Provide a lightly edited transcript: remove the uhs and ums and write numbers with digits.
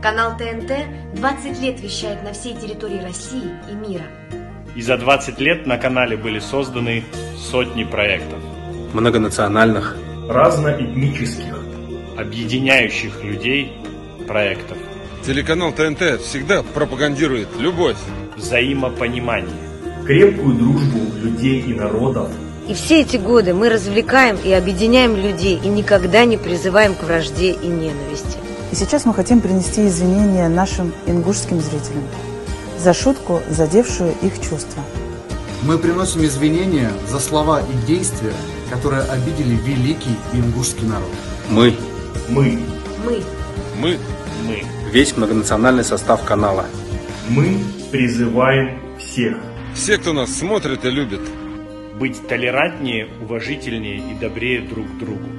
Канал ТНТ 20 лет вещает на всей территории России и мира. И за 20 лет на канале были созданы сотни проектов. Многонациональных, разноэтнических, объединяющих людей проектов. Телеканал ТНТ всегда пропагандирует любовь, взаимопонимание, крепкую дружбу людей и народов. И все эти годы мы развлекаем и объединяем людей и никогда не призываем к вражде и ненависти. И сейчас мы хотим принести извинения нашим ингушским зрителям за шутку, задевшую их чувства. Мы приносим извинения за слова и действия, которые обидели великий ингушский народ. Мы. Весь многонациональный состав канала. Мы призываем всех. Все, кто нас смотрит и любит, быть толерантнее, уважительнее и добрее друг к другу.